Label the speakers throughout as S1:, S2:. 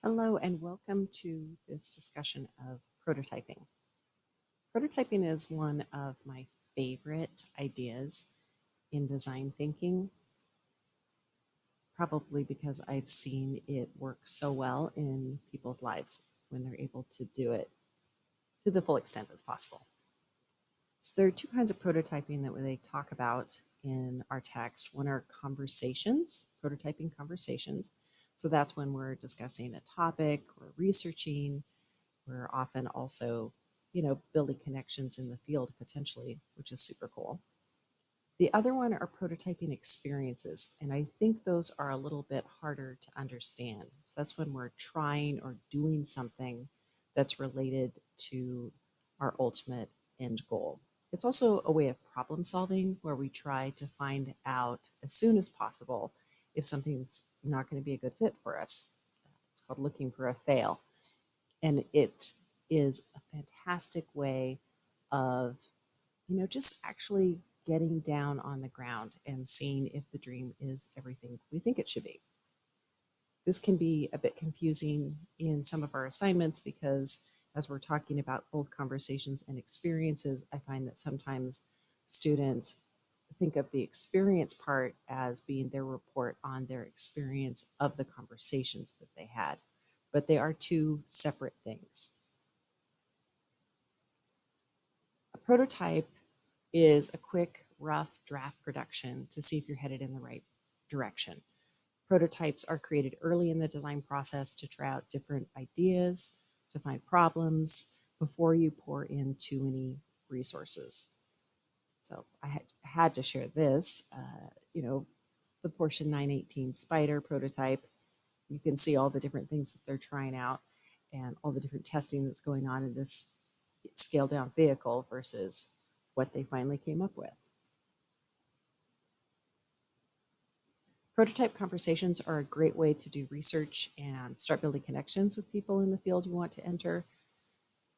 S1: Hello and welcome to this discussion of prototyping. Prototyping is one of my favorite ideas in design thinking, probably because I've seen it work so well in people's lives when they're able to do it to the full extent as possible. So there are two kinds of prototyping that they talk about in our text. One are conversations, prototyping conversations. So that's when we're discussing a topic or researching. We're often also, building connections in the field potentially, which is super cool. The other one are prototyping experiences, and I think those are a little bit harder to understand. So that's when we're trying or doing something that's related to our ultimate end goal. It's also a way of problem solving where we try to find out as soon as possible if something's not going to be a good fit for us. It's called looking for a fail. And it is a fantastic way of, just actually getting down on the ground and seeing if the dream is everything we think it should be. This can be a bit confusing in some of our assignments because as we're talking about both conversations and experiences, I find that sometimes students think of the experience part as being their report on their experience of the conversations that they had, but they are two separate things. A prototype is a quick, rough draft production to see if you're headed in the right direction. Prototypes are created early in the design process to try out different ideas, to find problems before you pour in too many resources. So I had to share this, the Porsche 918 Spider prototype. You can see all the different things that they're trying out and all the different testing that's going on in this scaled down vehicle versus what they finally came up with. Prototype conversations are a great way to do research and start building connections with people in the field you want to enter.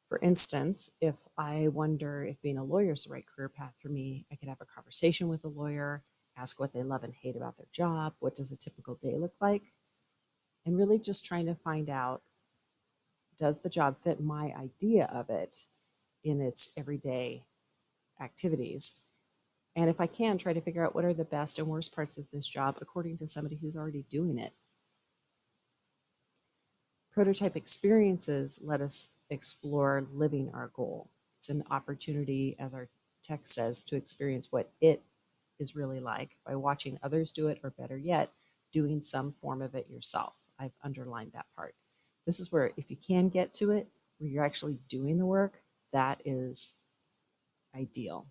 S1: For instance, if I wonder if being a lawyer is the right career path for me, I could have a conversation with a lawyer, ask what they love and hate about their job, what does a typical day look like, and really just trying to find out, does the job fit my idea of it in its everyday activities? And if I can, try to figure out what are the best and worst parts of this job according to somebody who's already doing it. Prototype experiences let us explore living our goal. It's an opportunity, as our text says, to experience what it is really like by watching others do it, or better yet, doing some form of it yourself. I've underlined that part. This is where, if you can get to it, where you're actually doing the work, that is ideal.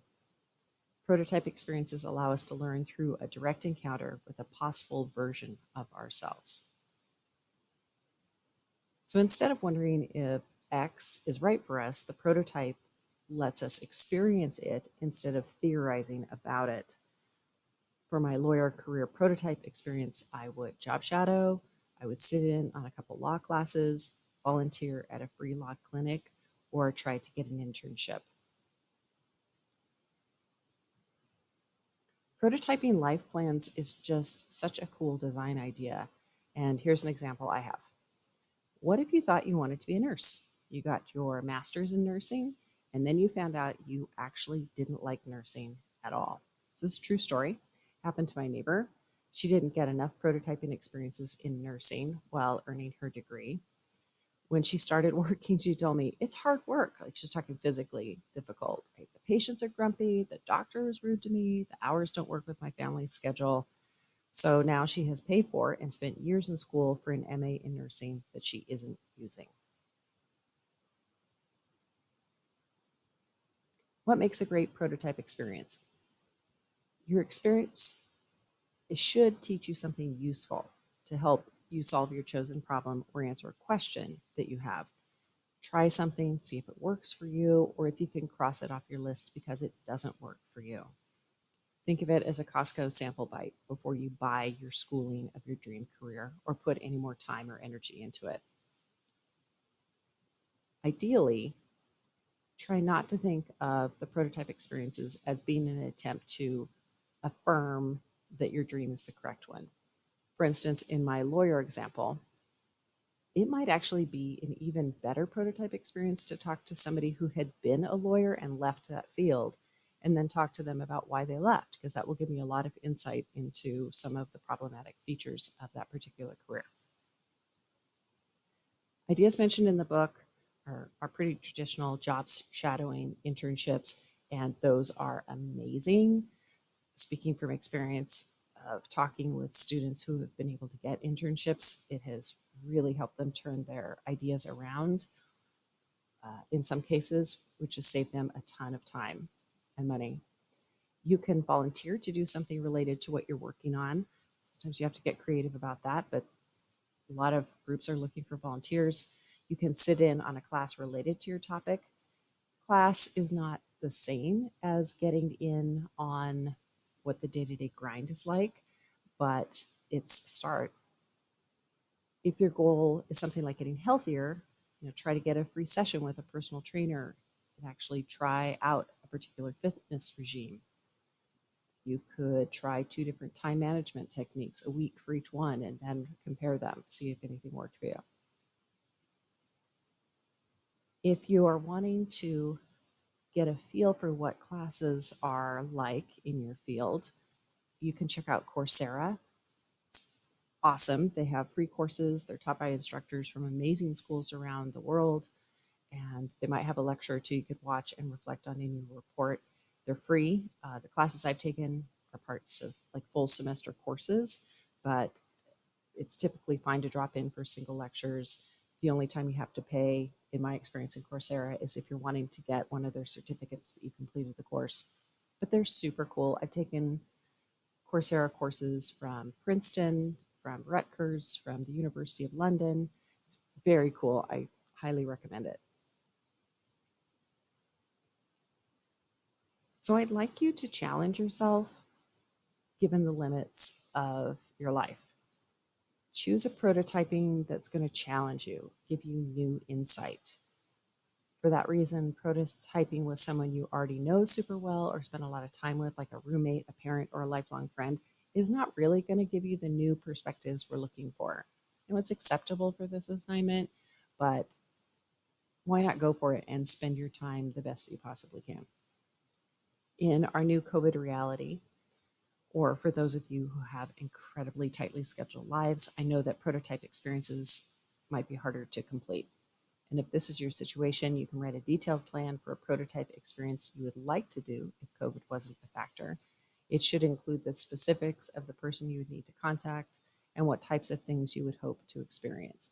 S1: Prototype experiences allow us to learn through a direct encounter with a possible version of ourselves. So instead of wondering if X is right for us, the prototype lets us experience it instead of theorizing about it. For my lawyer career prototype experience, I would job shadow, I would sit in on a couple law classes, volunteer at a free law clinic, or try to get an internship. Prototyping life plans is just such a cool design idea. And here's an example I have. What if you thought you wanted to be a nurse? You got your master's in nursing, and then you found out you actually didn't like nursing at all. So this is a true story. Happened to my neighbor. She didn't get enough prototyping experiences in nursing while earning her degree. When she started working, she told me it's hard work. Like, she's talking physically difficult. Right? The patients are grumpy. The doctor is rude to me. The hours don't work with my family's schedule. So now she has paid for and spent years in school for an MA in nursing that she isn't using. What makes a great prototype experience? Your experience should teach you something useful to help you solve your chosen problem or answer a question that you have. Try something, see if it works for you, or if you can cross it off your list because it doesn't work for you. Think of it as a Costco sample bite before you buy your schooling of your dream career or put any more time or energy into it. Ideally, try not to think of the prototype experiences as being an attempt to affirm that your dream is the correct one. For instance, in my lawyer example, It might actually be an even better prototype experience to talk to somebody who had been a lawyer and left that field, and then talk to them about why they left, because that will give me a lot of insight into some of the problematic features of that particular career. Ideas mentioned in the book are pretty traditional: jobs, shadowing, internships, and those are amazing. Speaking from experience of talking with students who have been able to get internships, it has really helped them turn their ideas around in some cases, which has saved them a ton of time and money. You can volunteer to do something related to what you're working on. Sometimes you have to get creative about that, but a lot of groups are looking for volunteers. You can sit in on a class related to your topic. Class is not the same as getting in on what the day-to-day grind is like, but it's a start. If your goal is something like getting healthier, try to get a free session with a personal trainer and actually try out a particular fitness regime. You could try 2 different time management techniques a week for each one and then compare them, see if anything worked for you. If you are wanting to get a feel for what classes are like in your field, you can check out Coursera. It's awesome. They have free courses. They're taught by instructors from amazing schools around the world, and they might have a lecture or two you could watch and reflect on in your report. They're free. The classes I've taken are parts of like full semester courses, but it's typically fine to drop in for single lectures. The only time you have to pay, in my experience in Coursera, is if you're wanting to get one of their certificates that you completed the course. But they're super cool. I've taken Coursera courses from Princeton, from Rutgers, from the University of London. It's very cool. I highly recommend it. So I'd like you to challenge yourself given the limits of your life. Choose a prototyping that's going to challenge you, give you new insight. For that reason, prototyping with someone you already know super well or spend a lot of time with, like a roommate, a parent, or a lifelong friend, is not really going to give you the new perspectives we're looking for. It's acceptable for this assignment, but why not go for it and spend your time the best you possibly can? In our new COVID reality, or for those of you who have incredibly tightly scheduled lives, I know that prototype experiences might be harder to complete. And if this is your situation, you can write a detailed plan for a prototype experience you would like to do if COVID wasn't a factor. It should include the specifics of the person you would need to contact and what types of things you would hope to experience.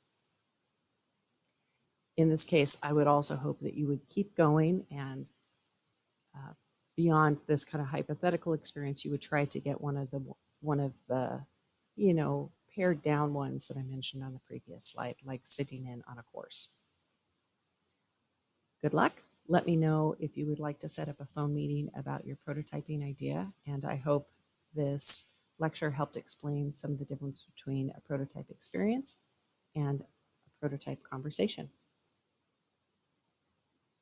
S1: In this case, I would also hope that you would keep going, and beyond this kind of hypothetical experience, you would try to get one of the pared down ones that I mentioned on the previous slide, like sitting in on a course. Good luck. Let me know if you would like to set up a phone meeting about your prototyping idea, and I hope this lecture helped explain some of the difference between a prototype experience and a prototype conversation.